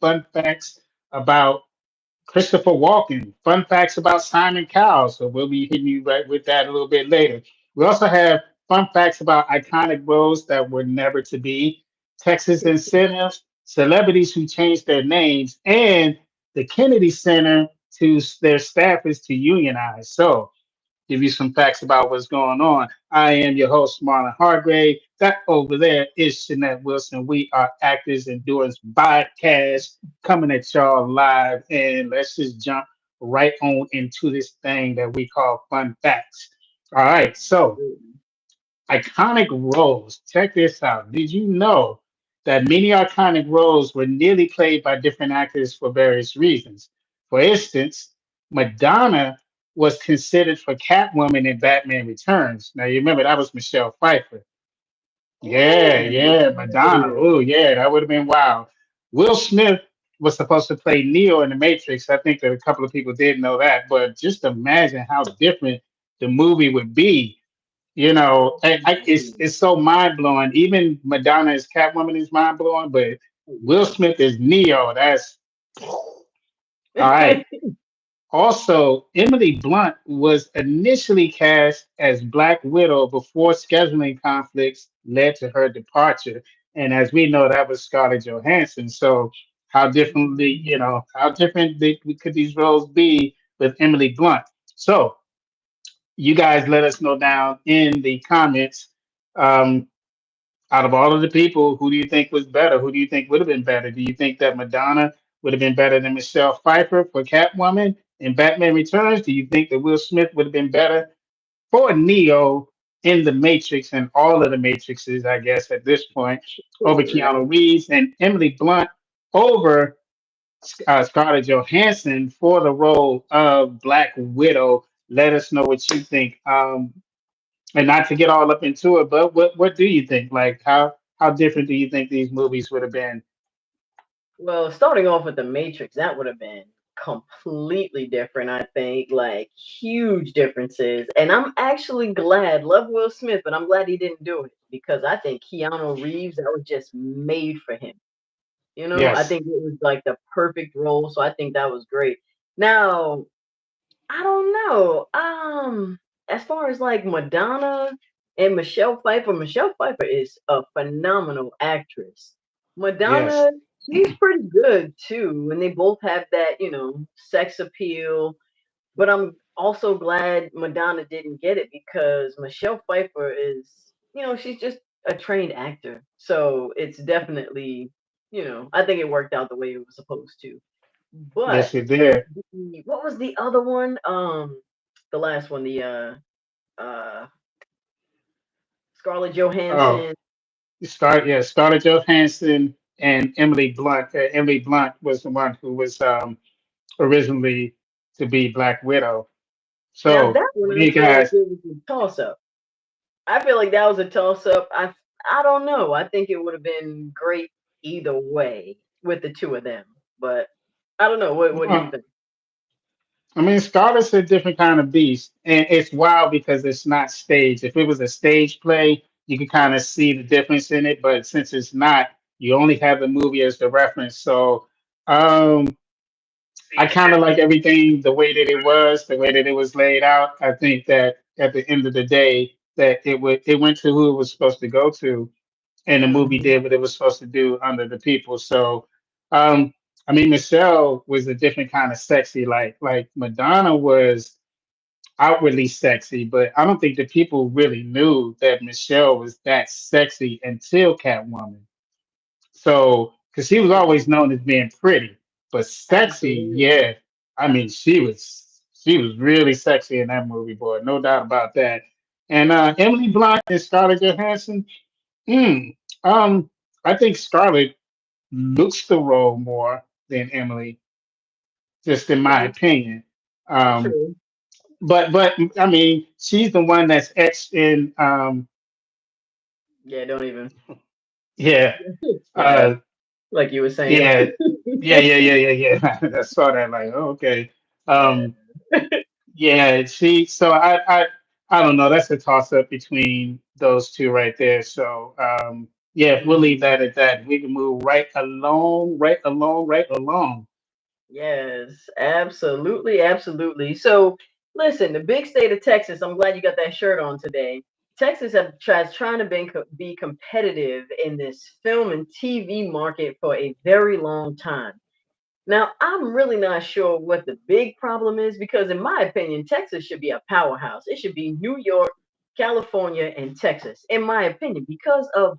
fun facts about Christopher Walken, fun facts about Simon Cowell. So we'll be hitting you right with that a little bit later. We also have fun facts about iconic roles that were never to be, Texas incentives, celebrities who changed their names, and the Kennedy Center to their staff is to unionize. So give you some facts about what's going on. I am your host, Marlon Hargrave. That over there is Shanette Wilson. We are actors and doers VODcast coming at y'all live. And let's just jump right on into this thing that we call fun facts. All right. So, iconic roles. Check this out. Did you know that many iconic roles were nearly played by different actors for various reasons? For instance, Madonna was considered for Catwoman in Batman Returns. Now you remember that was Michelle Pfeiffer. Yeah, Oh, yeah, Madonna. Oh, yeah, that would have been wild. Will Smith was supposed to play Neo in the Matrix. I think that a couple of people did know that, but just imagine how different the movie would be. It's so mind blowing. Even Madonna as Catwoman is mind blowing, but Will Smith is Neo. That's all right. Also, Emily Blunt was initially cast as Black Widow before scheduling conflicts led to her departure. And as we know, that was Scarlett Johansson. So, how different could these roles be with Emily Blunt? So, you guys let us know down in the comments. Um, Out of all of the people, who do you think was better? Who do you think would have been better? Do you think that Madonna would have been better than Michelle Pfeiffer for Catwoman in Batman Returns? Do you think that Will Smith would have been better for Neo in the Matrix and all of the Matrixes, I guess, at this point, over right. Keanu Reeves and Emily Blunt over Scarlett Johansson for the role of Black Widow? Let us know what you think. And not to get all up into it, but what do you think? Like how different do you think these movies would have been? Well, starting off with the Matrix, that would have been completely different, I think. Like huge differences. And I'm actually glad, love Will Smith, but I'm glad he didn't do it because I think Keanu Reeves, that was just made for him. I Yes, think it was like the perfect role. So I think that was great. Now, I don't know. As far as like Madonna and Michelle Pfeiffer is a phenomenal actress. yes, Madonna, she's pretty good too, and they both have that, sex appeal. But I'm also glad Madonna didn't get it because Michelle Pfeiffer is, she's just a trained actor. So it's definitely, I think it worked out the way it was supposed to. But yes, it did. what was the other one? The last one, the uh Scarlett Oh, Johansson. Scarlett Johansson and Emily Blunt. Emily Blunt was the one who was originally to be Black Widow. Now So that one, what do I you feel like guys? it was a toss up. I feel like that was a toss up. I don't know. I think it would have been great either way with the two of them. But I don't know. What do you Well, think? I mean, Scarlett's a different kind of beast, and it's wild because it's not staged. If it was a stage play, you could kind of see the difference in it, but since it's not, you only have the movie as the reference. So, um, I kind of like everything the way that it was, the way that it was laid out. I think that at the end of the day, that it went to who it was supposed to go to, and the movie Hmm. did what it was supposed to do under the people. So, um, I mean, Michelle was a different kind of sexy. Like Madonna was outwardly sexy, but I don't think the people really knew that Michelle was that sexy until Catwoman. So, because she was always known as being pretty, but sexy, Absolutely. yeah. I mean, she was really sexy in that movie, boy, no doubt about that. And Emily Blunt and Scarlett Johansson, mm, um, I think Scarlett looks the role more than Emily, just in my True. opinion. Um, True. but I mean, she's the one that's etched in. Yeah. Don't even. Yeah, Yeah. uh, Like you were saying. yeah, yeah. I saw that. Like, oh, okay. Yeah. Um, yeah, she. So I don't know. That's a toss up between those two right there. So Yeah, we'll leave Mhm. that at that. We can move right along, right along, right along. Yes, absolutely, absolutely. So, listen, the big state of Texas. I'm glad you got that shirt on today. Texas have tries trying to be competitive in this film and TV market for a very long time. Now, I'm really not sure what the big problem is because, in my opinion, Texas should be a powerhouse. It should be New York, California, and Texas, in my opinion, because of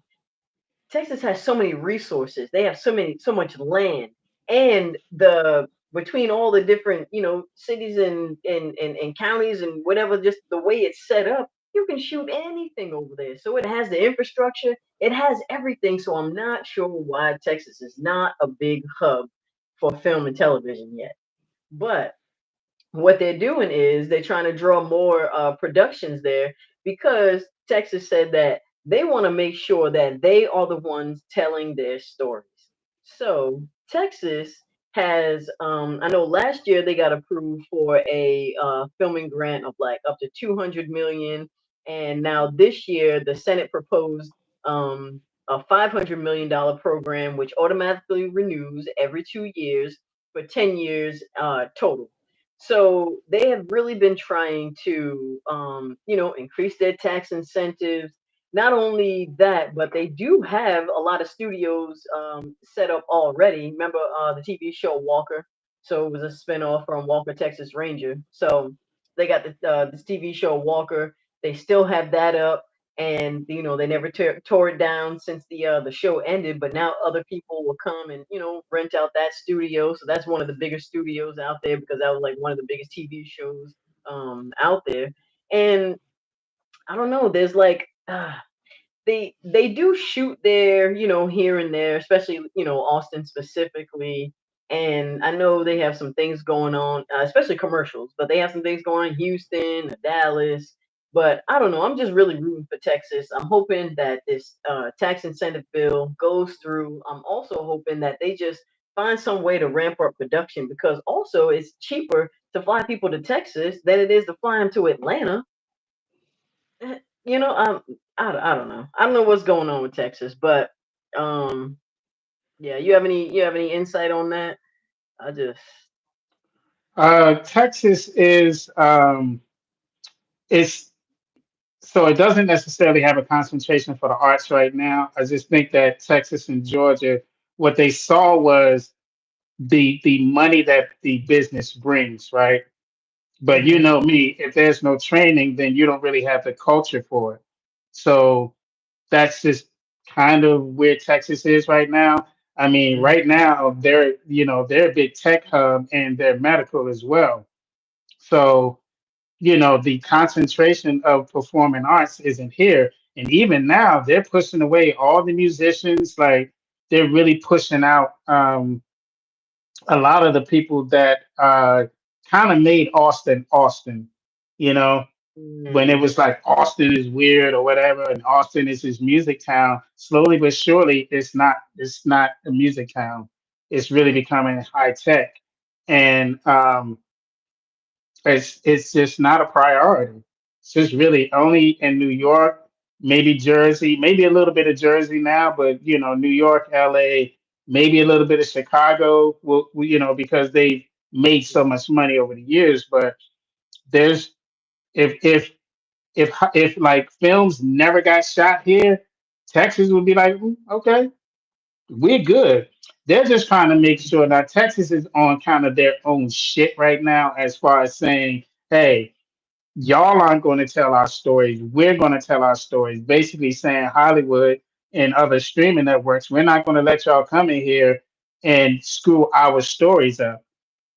Texas has so many resources. They have so much land, and the between all the different cities and counties and whatever, just the way it's set up, you can shoot anything over there. So it has the infrastructure, it has everything. So I'm not sure why Texas is not a big hub for film and television yet. But what they're doing is they're trying to draw more productions there because Texas said that they want to make sure that they are the ones telling their stories. So Texas has, I know last year they got approved for a filming grant of like up to 200 million, and now this year the Senate proposed a $500 million program, which automatically renews every 2 years for 10 years total. So they have really been trying to, increase their tax incentives. Not only that, but they do have a lot of studios set up already. Remember the TV show Walker? So it was a spinoff from Walker, Texas Ranger. So they got this TV show Walker. They still have that up, and they never tore it down since the show ended. But now other people will come and rent out that studio. So that's one of the biggest studios out there because that was like one of the biggest TV shows out there. And I don't know. There's like they do shoot there, here and there, especially Austin specifically. And I know they have some things going on, especially commercials, but they have some things going on in Houston, Dallas. But I don't know. I'm just really rooting for Texas. I'm hoping that this tax incentive bill goes through. I'm also hoping that they just find some way to ramp up production because also it's cheaper to fly people to Texas than it is to fly them to Atlanta. Eh, You know, um, I don't know. I don't know what's going on with Texas, but um, yeah. You have any insight on that? I just Texas is so it doesn't necessarily have a concentration for the arts right now. I just think that Texas and Georgia, what they saw was the money that the business brings, right? But you hmm know me, if there's no training, then you don't really have the culture for it. So that's just kind of where Texas is right now. I mean, right hmm now they're a big tech hub and they're medical as well. So the concentration of performing arts isn't here. And even now, they're pushing away all the musicians. Like they're really pushing out a lot of the people that kind of made Austin Austin. You know, when it mm was like Austin is weird or whatever, and Austin is his music town. Slowly but surely, it's not a music town. It's really becoming high tech, and it's just not a priority. It's just really only in New York, maybe Jersey, maybe a little bit of Jersey now, but New York, LA, maybe a little bit of Chicago. Because they made so much money over the years. But there's if if if like films never got shot here, Texas would be like, "Mm, okay, we're good." They're just trying to make sure that Texas is on kind of their own shit right now, as far as saying, "Hey, y'all aren't going to tell our stories. We're going to tell our stories." Basically saying Hollywood and other streaming networks, we're not going to let y'all come in here and screw our stories up.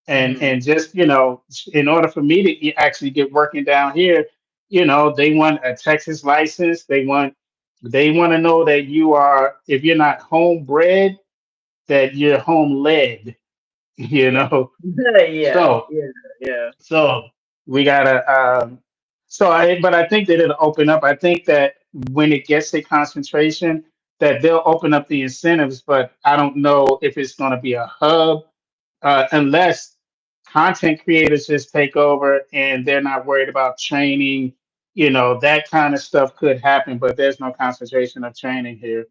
And hmm just in order for me to actually get working down here, they want a Texas license. They want to know that you are, if you're not homebred, that you're home led. You yeah, know. yeah, So yeah, yeah. so we gotta. But I think that it'll open up. I think that when it gets a concentration, that they'll open up the incentives. But I don't know if it's going to be a hub, unless content creators just take over and they're not worried about training. That kind of stuff could happen, but there's no concentration of training here.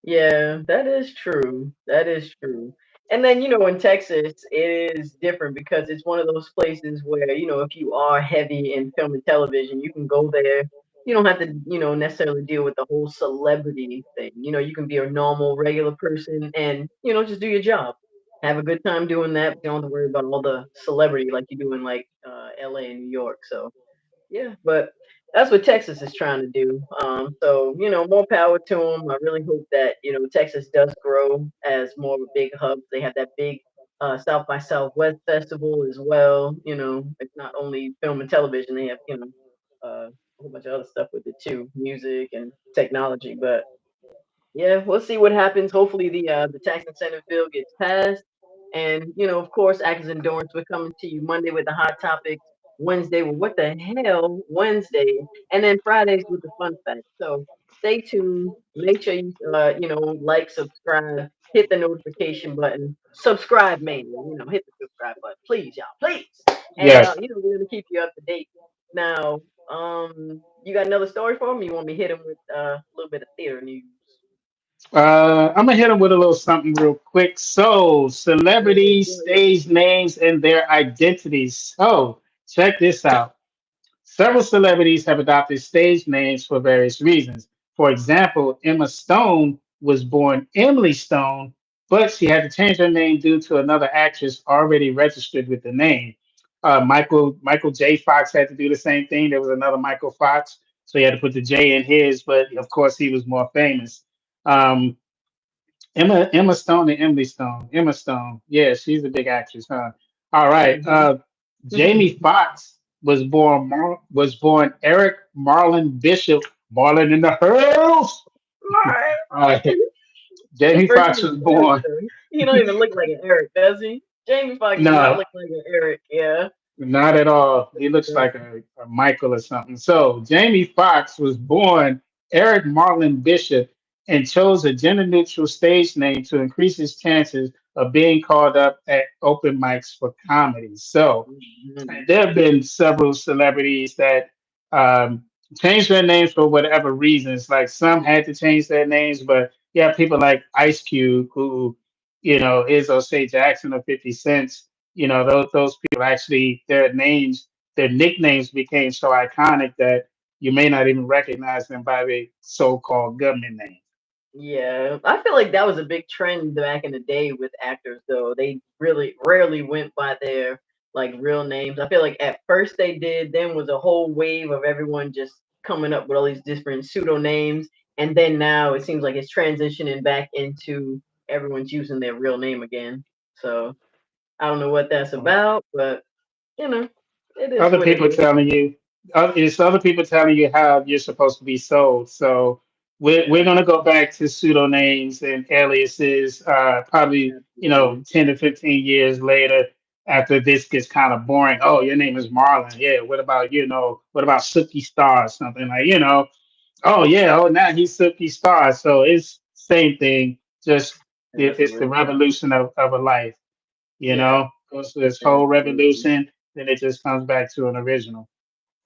Yeah, that is true. That is true. And then, in Texas, it is different because it's one of those places where, if you are heavy in film and television, you can go there. You don't have to, necessarily deal with the whole celebrity thing. You can be a normal, regular person and, just do your job. Have a good time doing that. But you don't have to worry about all the celebrity like you do in like LA and New York. So yeah, but that's what Texas is trying to do. So more power to them. I really hope that Texas does grow as more of a big hub. They have that big South by Southwest festival as well. It's not only film and television. They have a whole bunch of other stuff with it too, music and technology. But yeah, we'll see what happens. Hopefully, the tax incentive bill gets passed, and of course, Actors Endurance. We're coming to you Monday with the hot topics, Wednesday with what the hell Wednesday, and then Fridays with the fun facts. So stay tuned. Make sure you like, subscribe, hit the notification button, subscribe mainly. Hit the subscribe button, please, y'all, please. And Yes. we're gonna keep you up to date. Now, you got another story for me? You want me to hit him with a little bit of theater news? I'm gonna hit them with a little something real quick. So, celebrities, stage names, and their identities. So, check this out. Several celebrities have adopted stage names for various reasons. For example, Emma Stone was born Emily Stone, but she had to change her name due to another actress already registered with the name. Michael J. Fox had to do the same thing. There was another Michael Fox, so he had to put the J in his, but of course he was more famous. Um, Emma Stone and Emily Stone. Emma Stone. Yeah, she's a big actress, huh? All right. Mhm. Jamie Foxx was born Eric Marlon Bishop. Marlon in the house. Alright. All right. At Jamie first, Foxx he's was an Eric, born. though. He don't even look like an Eric, does he? Jamie Foxx does not No, look like an Eric. Yeah. not at all. He looks like a Michael or something. So Jamie Foxx was born Eric Marlon Bishop and chose a gender neutral stage name to increase his chances of being called up at open mics for comedy. So Mhm. there have been several celebrities that um, changed their names for whatever reasons. Like some had to change their names, but you have people like Ice Cube who, is O'Shea Jackson or 50 Cents. Those people actually their nicknames became so iconic that you may not even recognize them by their so-called government name. Yeah, I feel like that was a big trend back in the day with actors, though. They really rarely went by their like real names. I feel like at first they did, then was a whole wave of everyone just coming up with all these different pseudo names, and then now it seems like it's transitioning back into everyone's using their real name again. So I don't know what that's about, but you know, it is Other what it people is. telling you it's other people telling you how you're supposed to be sold. So we're gonna go back to pseudonames and aliases, probably Absolutely. 10 to 15 years later after this gets kind of boring. Oh, your name is Marlon. Yeah. What about Sookie Star or something like Oh yeah. Oh, now he's Sookie Star. So it's same thing. Just it's the Absolutely. revolution of a life. Yeah, Goes through this whole absolutely. revolution, then it just comes back to an original.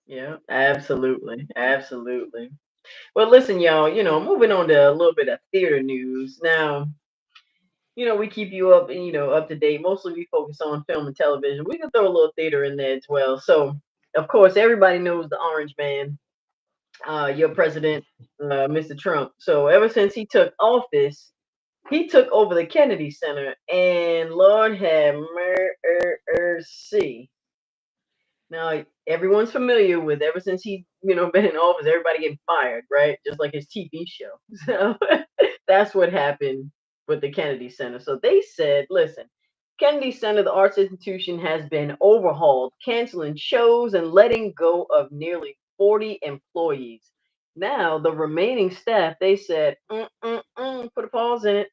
Yeah, absolutely. Absolutely. Well, listen, y'all, moving on to a little bit of theater news. Now, we keep you up, up to date. Mostly we focus on film and television. We can throw a little theater in there as well. So, of course, everybody knows the Orange Man, your president, Mr. Trump. So, ever since he took office, he took over the Kennedy Center, and Lord have mercy. Now everyone's familiar with ever since he, been in office, everybody getting fired, right? Just like his TV show. So that's what happened with the Kennedy Center. So they said, listen, Kennedy Center, the arts institution, has been overhauled, canceling shows and letting go of nearly 40 employees. Now the remaining staff, they said, put a pause in it.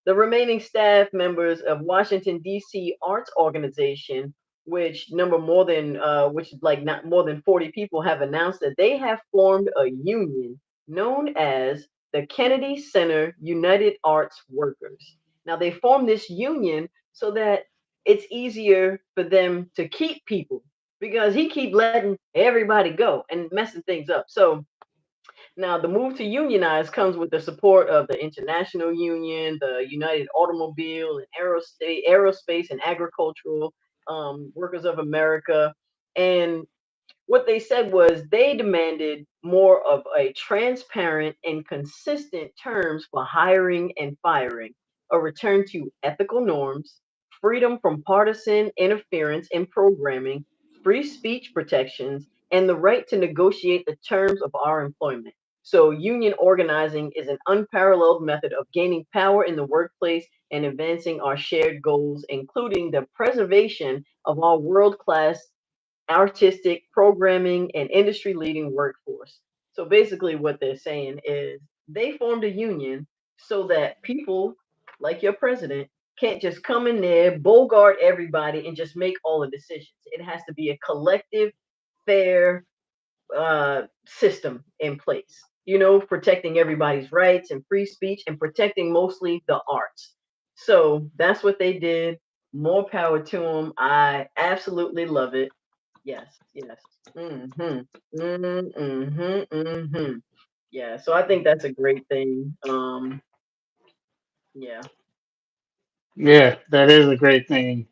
The remaining staff members of Washington D.C. Arts Organization, which like not more than 40 people, have announced that they have formed a union known as the Kennedy Center United Arts Workers. Now they formed this union so that it's easier for them to keep people because he keep letting everybody go and messing things up. So Now, the move to unionize comes with the support of the International Union, the United Automobile and Aerospace and Agricultural Workers of America, and what they said was they demanded more of a transparent and consistent terms for hiring and firing, a return to ethical norms, freedom from partisan interference in programming, free speech protections, and the right to negotiate the terms of our employment. So, union organizing is an unparalleled method of gaining power in the workplace and advancing our shared goals, including the preservation of our world class artistic, programming, and industry leading workforce. So basically, what they're saying is they formed a union so that people like your president can't just come in there, bogart everybody, and just make all the decisions. It has to be a collective, fair system in place. You know, protecting everybody's rights and free speech and protecting mostly the arts. So that's what they did. More power to them. I absolutely love it. Yes, yes. Mm-hmm. Mm-hmm. Mm-hmm. Yeah, so I think that's a great thing. Yeah. Yeah, that is a great thing.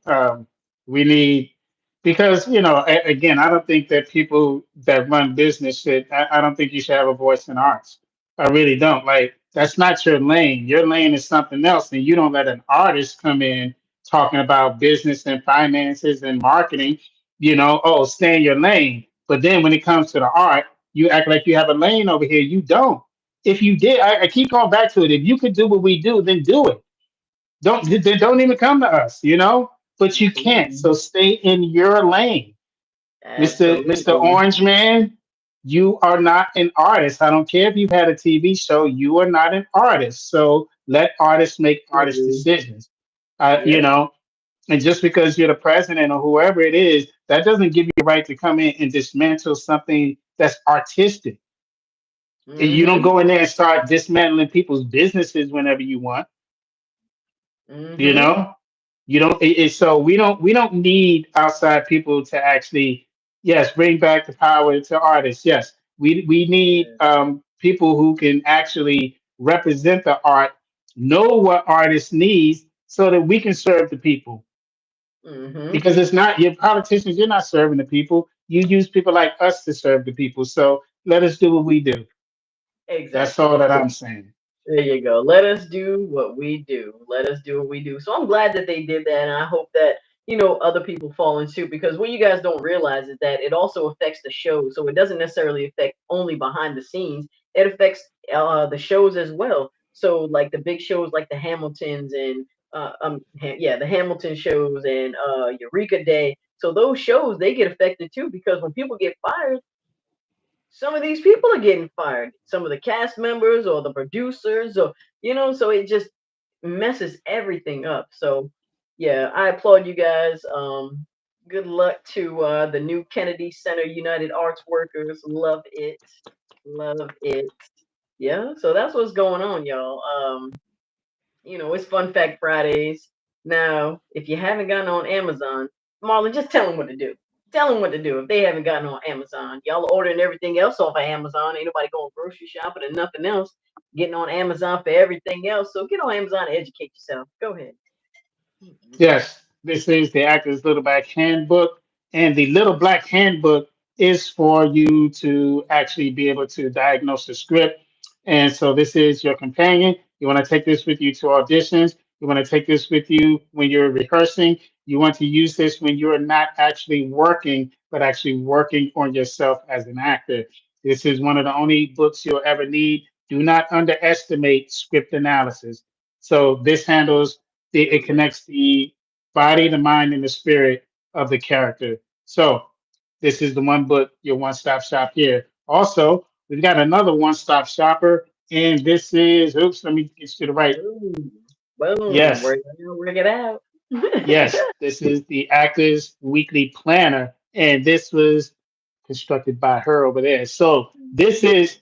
We need because again, I don't think that people that run business should. I don't think you should have a voice in arts. I really don't. Like that's not your lane. Your lane is something else, and you don't let an artist come in talking about business and finances and marketing. Oh, stay in your lane. But then when it comes to the art, you act like you have a lane over here. You don't. If you did, I keep going back to it. If you could do what we do, then do it. They don't even come to us. But you can't. Absolutely. So stay in your lane, Mister Absolutely. Orange Man. You are not an artist. I don't care if you've had a TV show. You are not an artist. So let artists make artist Absolutely. decisions. You Yep. know, and just because you're the president or whoever it is, that doesn't give you the right to come in and dismantle something that's artistic. You don't Mm-hmm. go in there and start dismantling people's businesses whenever you want. You Mm-hmm. know, you don't. So we don't need outside people to actually, yes, bring back the power to artists. Yes, we need Yeah. people who can actually represent the art, know what artists needs, so that we can serve the people. Mm-hmm. Because it's not your politicians. You're not serving the people. You use people like us to serve the people. So let us do what we do. That's all Exactly. that I'm saying. There you go. Let us do what we do. Let us do what we do. So I'm glad that they did that, and I hope that other people fall in suit because what you guys don't realize is that it also affects the show. So it doesn't necessarily affect only behind the scenes. It affects the shows as well. So like the big shows like the Hamiltons and the Hamilton shows and Eureka Day. So those shows they get affected too because when people get fired, some of these people are getting fired. Some of the cast members or the producers or so it just messes everything up. So yeah, I applaud you guys. Good luck to the new Kennedy Center United Arts Workers. Love it. Love it. Yeah, so that's what's going on, y'all. It's Fun Fact Fridays. Now, if you haven't gotten on Amazon, Marlon, just tell them what to do. Tell them what to do if they haven't gotten on Amazon. Y'all are ordering everything else off of Amazon. Ain't nobody going grocery shopping and nothing else. Getting on Amazon for everything else. So get on Amazon and educate yourself. Go ahead. Yes, this is the Actors Little Black Handbook, and the Little Black Handbook is for you to actually be able to diagnose the script. And so this is your companion. You want to take this with you to auditions. You want to take this with you when you're rehearsing. You want to use this when you're not actually working, but actually working on yourself as an actor. This is one of the only books you'll ever need. Do not underestimate script analysis. So this handles it Absolutely. connects the body, the mind, and the spirit of the character. So this is the one book, your one-stop shop here. Also, we've got another one-stop shopper, and this is oops, let me get you to the right. Boom. Boom. Yes, Work it out. yes, this is the Actors Weekly Planner, and this was constructed by her over there. So this is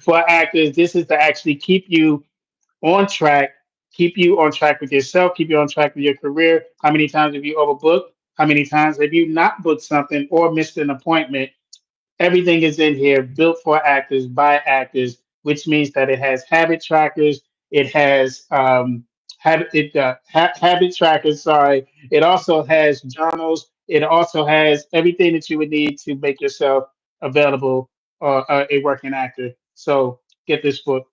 for actors. This is to actually on track, keep you on track with yourself, keep you on track with your career. How many times have you overbooked? How many times have you not booked something or missed an appointment? Everything is in here, built for actors, by actors. which means that it has habit trackers. It has habit trackers. Sorry. It also has journals. It also has everything that you would need to make yourself available a working actor. So get this book.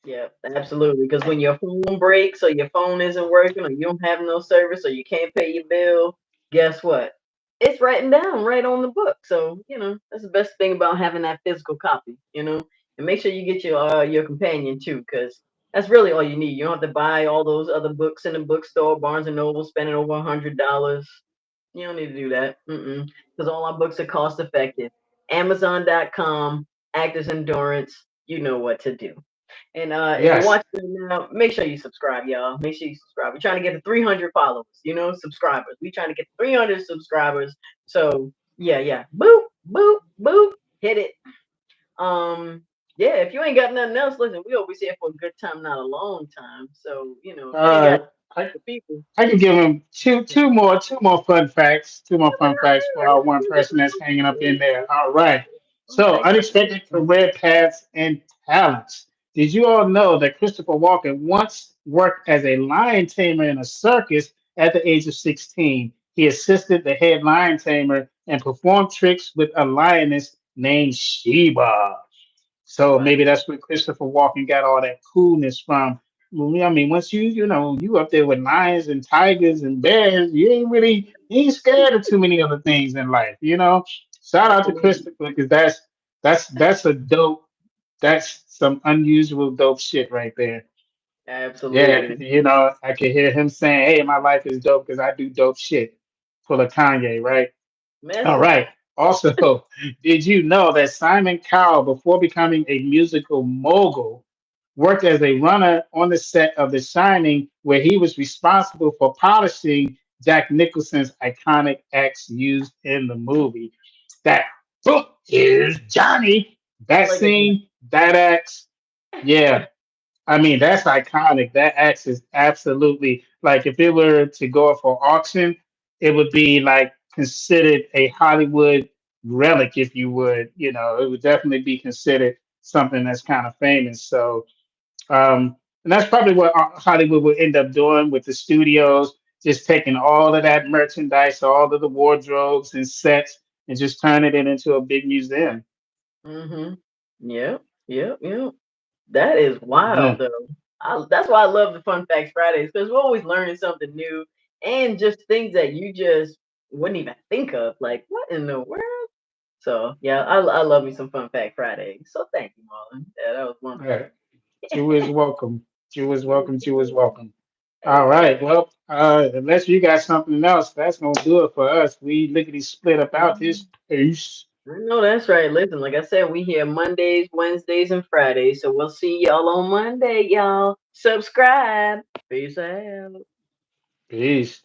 Yeah, absolutely. Because when your phone breaks or your phone isn't working or you don't have no service or you can't pay your bill, guess what? It's written down right on the book. So, that's the best thing about having that physical copy. And make sure you get your companion too, because that's really all you need. You don't have to buy all those other books in the bookstore, Barnes and Noble, spending over $100. You don't need to do that. Because all our books are cost effective. Amazon.com, Actors Endurance, you know what to do. And if you're Yes. watching it now, make sure you subscribe, y'all. Make sure you subscribe. We're trying to get to 300 followers, subscribers. We're trying to get 300 subscribers. So yeah, yeah. Boop, boop, boop. Hit it. Yeah, if you ain't got nothing else, listen, we always here for a good time, not a long time. So, if you ain't Uh, got I the people. I can give him two more fun facts. Two more fun facts for our one person that's hanging up in there. All right. So Okay. unexpected career paths and talents. Did you all know that Christopher Walken once worked as a lion tamer in a circus at the age of 16? He assisted the head lion tamer and performed tricks with a lioness named Sheba. So Wow. maybe that's where Christopher Walken got all that coolness from. Well, I mean, once you up there with lions and tigers and bears, you ain't scared of too many other things in life. Shout out to Absolutely. Christopher because that's a dope, that's some unusual dope shit right there. Yeah, Absolutely. I can hear him saying, "Hey, my life is dope because I do dope shit." Full of Kanye, right? All Message. right. Also, did you know that Simon Cowell, before becoming a musical mogul, worked as a runner on the set of The Shining, where he was responsible for polishing Jack Nicholson's iconic axe used in the movie? That book is Johnny. I That like it. scene, that axe. Yeah, I mean, that's iconic. That axe is absolutely like if it were to go up for auction, it would be like considered a Hollywood relic, if you would. It would definitely be considered something that's kind of famous. So, and that's probably what Hollywood would end up doing with the studios, just taking all of that merchandise, all of the wardrobes and sets, and just turning it into a big museum. Mm-hmm. Yep. Yep. Yep. That is Yeah. wild, though. That's why I love the Fun Facts Fridays because we're always learning something new and just things that you just wouldn't even think of. Like, what in the world? So, yeah, I love me some Fun Fact Fridays. So, thank you, Marlon. Yeah, that was All wonderful. right. Jew is welcome. Jew is welcome. Jew is welcome. All right. Exactly. Well, unless you got something else, that's gonna do it for us. We lickety split about this piece. No, that's right. Listen, like I said, we here Mondays, Wednesdays, and Fridays. So, we'll see y'all on Monday, y'all. Subscribe. Peace out. Peace.